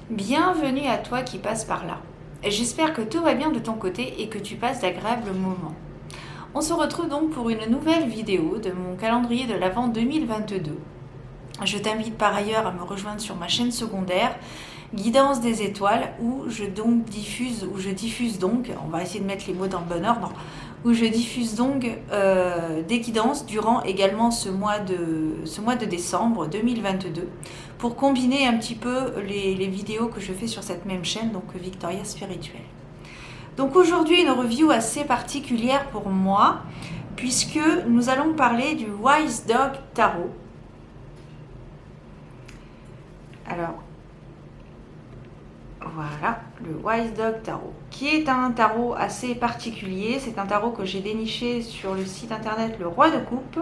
Bienvenue à toi qui passe par là. J'espère que tout va bien de ton côté et que tu passes d'agréables moments. On se retrouve donc pour une nouvelle vidéo de mon calendrier de l'Avent 2022. Je t'invite par ailleurs à me rejoindre sur ma chaîne secondaire Guidance des étoiles où je diffuse donc, on va essayer de mettre les mots dans le bon ordre, où je diffuse donc des guidances durant également ce mois de décembre 2022 pour combiner un petit peu les vidéos que je fais sur cette même chaîne, donc Victoria Spirituelle. Donc aujourd'hui une review assez particulière pour moi puisque nous allons parler du Wise Dog Tarot. Alors, voilà, le Wise Dog Tarot, qui est un tarot assez particulier. C'est un tarot que j'ai déniché sur le site internet Le Roi de Coupe.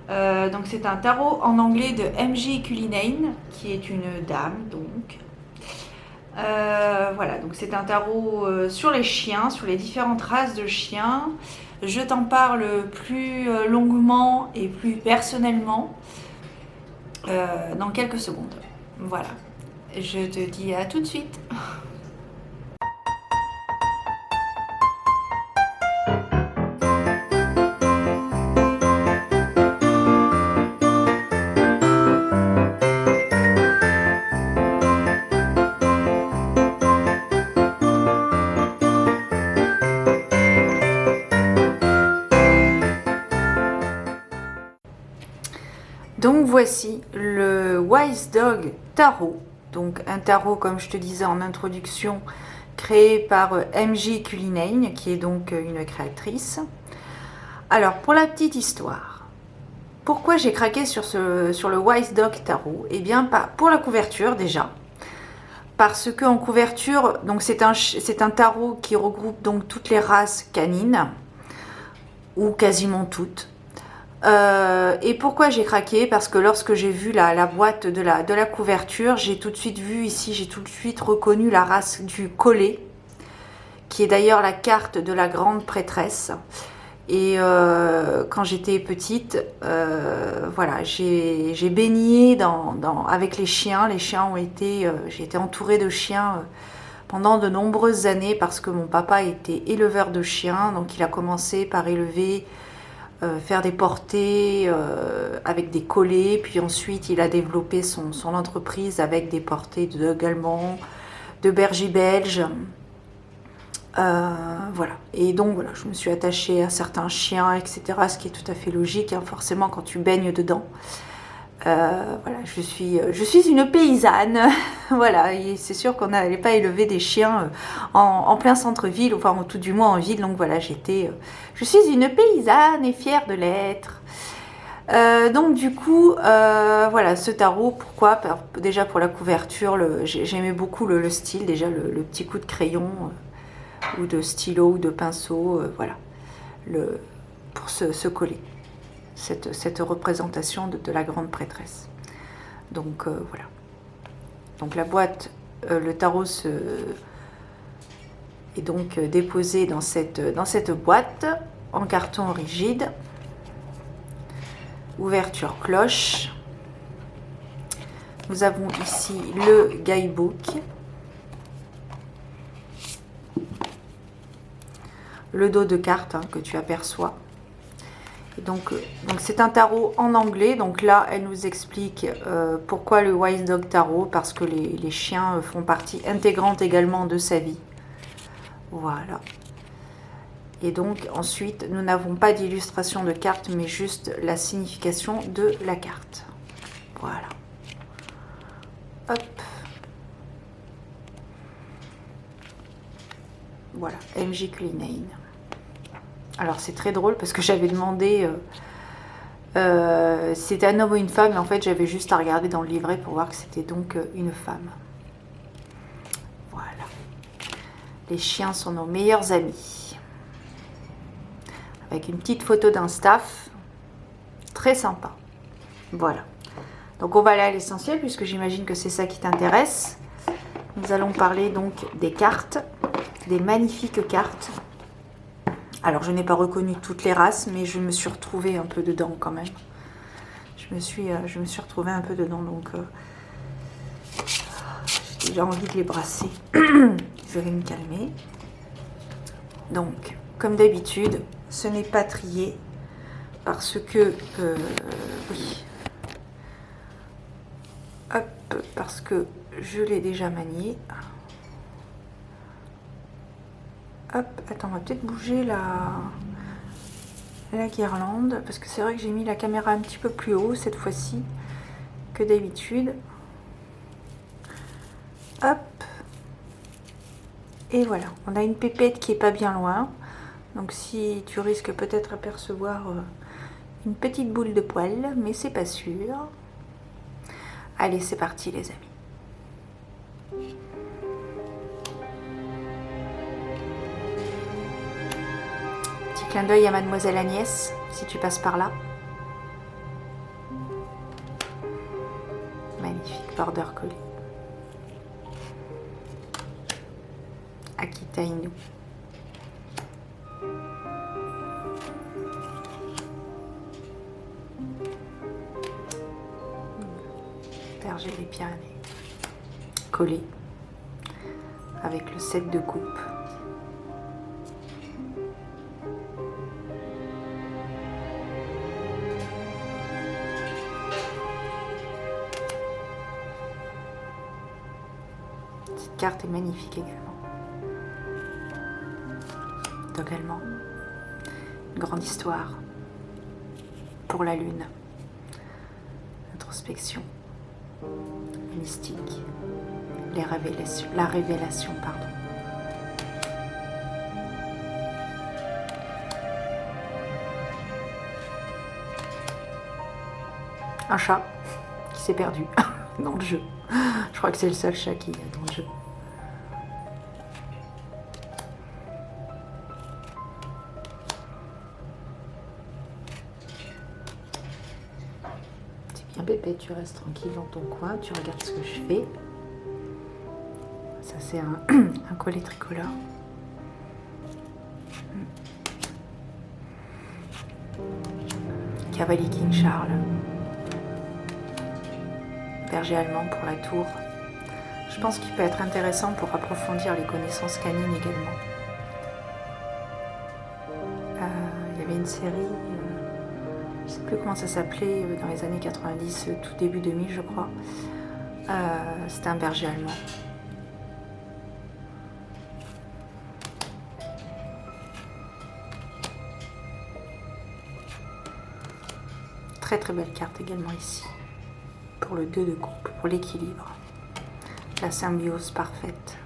Donc c'est un tarot en anglais de MJ Cullinane, qui est une dame, donc. Voilà, donc c'est un tarot sur les chiens, sur les différentes races de chiens. Je t'en parle plus longuement et plus personnellement dans quelques secondes. Voilà. Je te dis à tout de suite. Donc voici le Wise Dog Tarot. Donc un tarot, comme je te disais en introduction, créé par MJ Cullinane, qui est donc une créatrice. Alors pour la petite histoire, pourquoi j'ai craqué sur le Wise Dog Tarot? Eh bien pour la couverture déjà. Parce que en couverture, donc c'est un tarot qui regroupe donc toutes les races canines, ou quasiment toutes. Et pourquoi j'ai craqué? Parce que lorsque j'ai vu la boîte de la couverture, j'ai tout de suite vu ici, j'ai tout de suite reconnu la race du collet, qui est d'ailleurs la carte de la grande prêtresse. Et quand j'étais petite, voilà, j'ai baigné avec les chiens. Les chiens ont été, j'ai été entourée de chiens pendant de nombreuses années parce que mon papa était éleveur de chiens. Donc il a commencé par élever, faire des portées avec des collets, puis ensuite il a développé son entreprise avec des portées de dogs allemands, de bergers belges, voilà. Et donc voilà, je me suis attachée à certains chiens, etc., ce qui est tout à fait logique, hein, forcément quand tu baignes dedans. Voilà, je suis une paysanne. Voilà, c'est sûr qu'on n'allait pas élever des chiens en plein centre-ville, enfin tout du moins en ville. Donc voilà, je suis une paysanne et fière de l'être. Donc du coup, voilà, ce tarot, pourquoi? Déjà pour la couverture, j'aimais beaucoup le style, déjà le petit coup de crayon ou de stylo ou de pinceau, voilà, pour se coller. Cette représentation de la grande prêtresse. Donc voilà. Donc la boîte, le tarot est donc déposé dans cette boîte en carton rigide. Ouverture cloche. Nous avons ici le guidebook. Le dos de carte que tu aperçois. Donc c'est un tarot en anglais. Donc là, elle nous explique pourquoi le Wise Dog Tarot, parce que les chiens font partie intégrante également de sa vie. Voilà. Et donc ensuite, nous n'avons pas d'illustration de carte, mais juste la signification de la carte. Voilà. Hop. Voilà, MJ Cullinane. Alors c'est très drôle parce que j'avais demandé c'était un homme ou une femme, et en fait j'avais juste à regarder dans le livret pour voir que c'était donc une femme. Voilà. Les chiens sont nos meilleurs amis. Avec une petite photo d'un staff. Très sympa. Voilà. Donc on va aller à l'essentiel puisque j'imagine que c'est ça qui t'intéresse. Nous allons parler donc des cartes, des magnifiques cartes. Alors, je n'ai pas reconnu toutes les races, mais je me suis retrouvée un peu dedans quand même. Je me suis retrouvée un peu dedans, donc j'ai envie de les brasser. Je vais me calmer. Donc, comme d'habitude, ce n'est pas trié parce que... oui. Hop, parce que je l'ai déjà manié. Hop, attends, on va peut-être bouger la guirlande, parce que c'est vrai que j'ai mis la caméra un petit peu plus haut cette fois-ci que d'habitude. Hop. Et voilà, on a une pépette qui est pas bien loin. Donc si tu risques peut-être apercevoir une petite boule de poils, mais c'est pas sûr. Allez, c'est parti les amis. Petit clin d'œil à Mademoiselle Agnès, si tu passes par là. Magnifique border collie. Akita Inu. Berger des Pyrénées. Collé avec le set de coupe. Cette carte est magnifique également. Également une grande histoire pour la lune, introspection, mystique, la révélation, pardon. Un chat qui s'est perdu dans le jeu. Je crois que c'est le seul chat qui est dans le jeu. Bébé, tu restes tranquille dans ton coin, tu regardes ce que je fais. Ça c'est un collet tricolore. Cavalier King Charles. Berger allemand pour la tour. Je pense qu'il peut être intéressant pour approfondir les connaissances canines également. Il y avait une série... je ne sais plus comment ça s'appelait, dans les années 90, tout début 2000 je crois. C'était un berger allemand. Très très belle carte également ici. Pour le 2 de coupe, pour l'équilibre. La symbiose parfaite.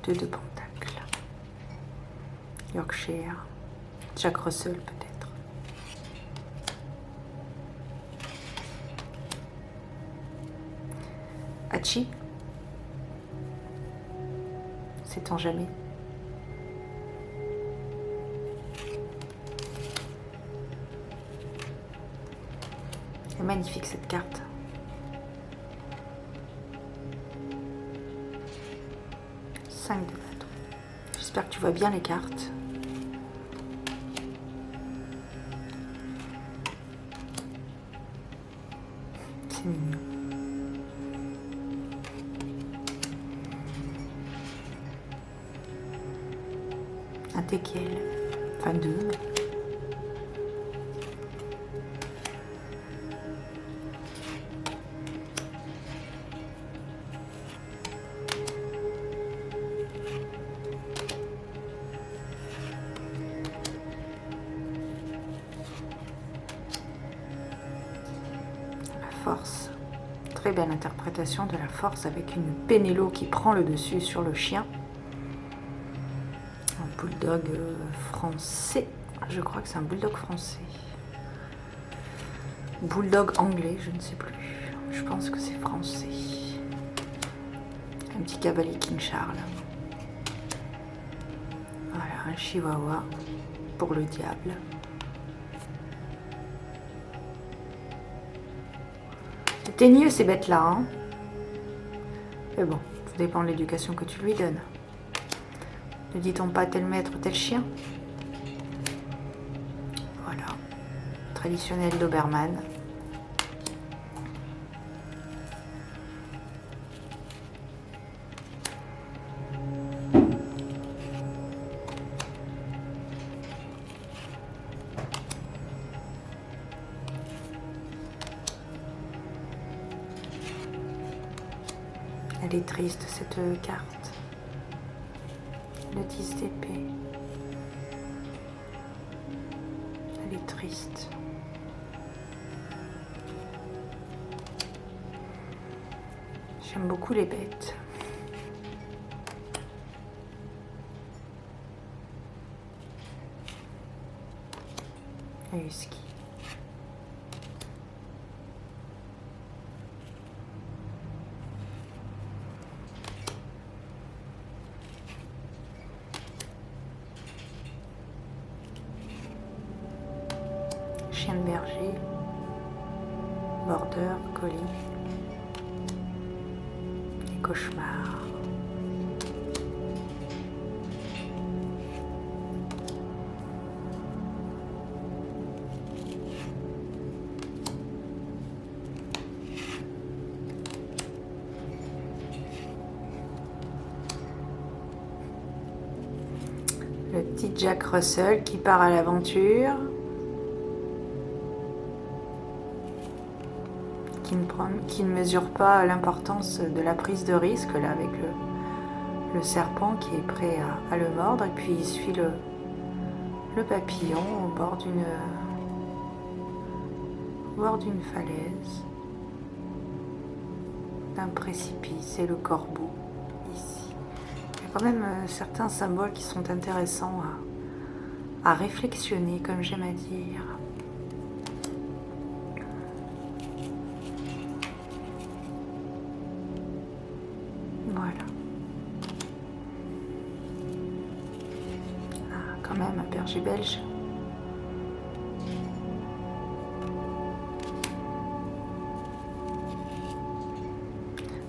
2 de pentacle. Yorkshire. Jack Russell peut-être. Hachi, sait-on jamais. C'est magnifique cette carte. Cinq de bâton. J'espère que tu vois bien les cartes. C'est mignon. Un teckel, enfin 2. La force. Très belle interprétation de la force avec une Pénélo qui prend le dessus sur le chien. Bulldog français, je crois que c'est un bulldog français. Bulldog anglais, je ne sais plus. Je pense que c'est français. Un petit cavalier King Charles. Voilà, un chihuahua pour le diable. C'est teigneux ces bêtes-là, hein. Mais bon, ça dépend de l'éducation que tu lui donnes. Ne dit-on pas tel maître, tel chien? Voilà. Traditionnel Doberman. Elle est triste cette carte. Le 10 d'épée. Elle est triste. J'aime beaucoup les bêtes. Le husky. Chien de berger, border, collie, et cauchemar. Le petit Jack Russell qui part à l'aventure. Qui ne mesure pas l'importance de la prise de risque là avec le serpent qui est prêt à le mordre, et puis il suit le papillon au bord d'une falaise, d'un précipice, et le corbeau ici. Il y a quand même certains symboles qui sont intéressants à réflexionner, comme j'aime à dire. Voilà. Ah, quand même, un berger belge.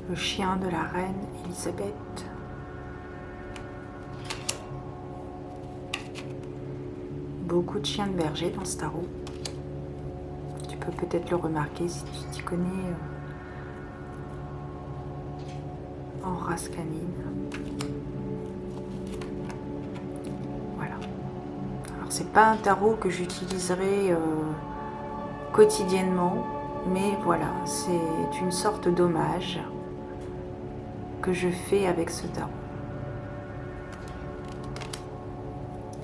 Le chien de la reine Elisabeth. Beaucoup de chiens de berger dans ce tarot. Tu peux peut-être le remarquer si tu t'y connais en race canine. Voilà. Alors c'est pas un tarot que j'utiliserai quotidiennement, mais voilà, c'est une sorte d'hommage que je fais avec ce tarot.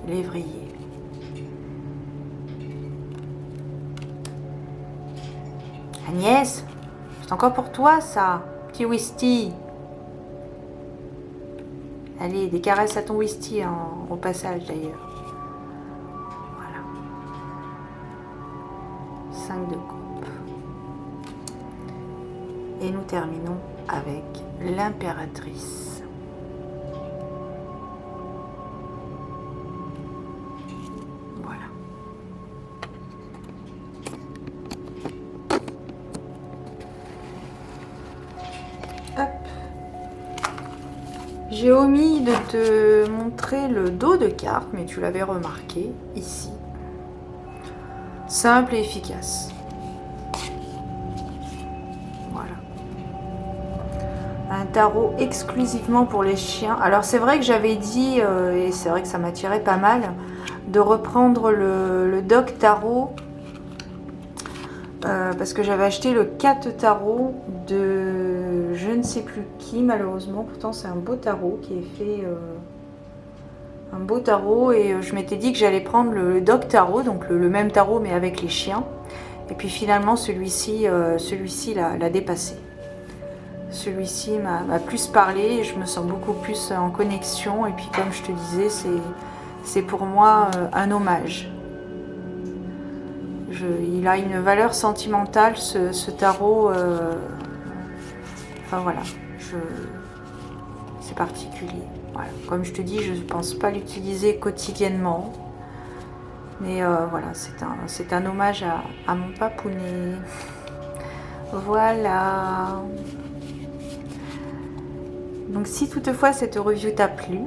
Lévrier. Agnès, c'est encore pour toi ça, petit Wisty. Allez, des caresses à ton Wisty au passage d'ailleurs. Voilà. 5 de coupe. Et nous terminons avec l'impératrice. Voilà. Hop. J'ai omis de te montrer le dos de carte, mais tu l'avais remarqué ici. Simple et efficace. Voilà. Un tarot exclusivement pour les chiens. Alors c'est vrai que j'avais dit, et c'est vrai que ça m'attirait pas mal, de reprendre le Dog Tarot, parce que j'avais acheté le 4 tarot de je ne sais plus qui, malheureusement. Pourtant c'est un beau tarot qui est fait, un beau tarot, et je m'étais dit que j'allais prendre le Dog Tarot, donc le même tarot mais avec les chiens, et puis finalement celui-ci l'a dépassé. Celui-ci m'a plus parlé, et je me sens beaucoup plus en connexion, et puis comme je te disais, c'est pour moi un hommage. Il a une valeur sentimentale, ce tarot. Enfin voilà, c'est particulier. Voilà. Comme je te dis, je ne pense pas l'utiliser quotidiennement. Mais voilà, c'est un hommage à mon papounet. Voilà. Donc si toutefois cette review t'a plu,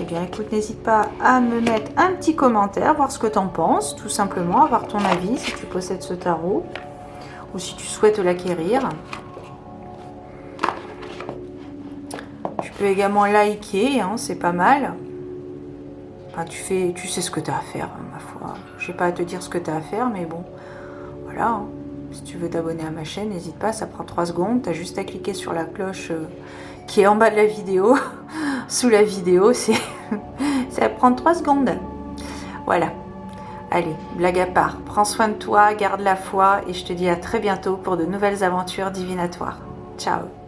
eh bien écoute, n'hésite pas à me mettre un petit commentaire, voir ce que tu en penses, tout simplement, avoir ton avis si tu possèdes ce tarot ou si tu souhaites l'acquérir. Tu peux également liker, hein, c'est pas mal. Enfin, tu sais ce que tu as à faire, ma foi. Je n'ai pas à te dire ce que tu as à faire, mais bon, voilà. Hein. Si tu veux t'abonner à ma chaîne, n'hésite pas, ça prend 3 secondes. Tu as juste à cliquer sur la cloche qui est en bas de la vidéo, sous la vidéo, ça prend 3 secondes. Voilà. Allez, blague à part, prends soin de toi, garde la foi et je te dis à très bientôt pour de nouvelles aventures divinatoires. Ciao!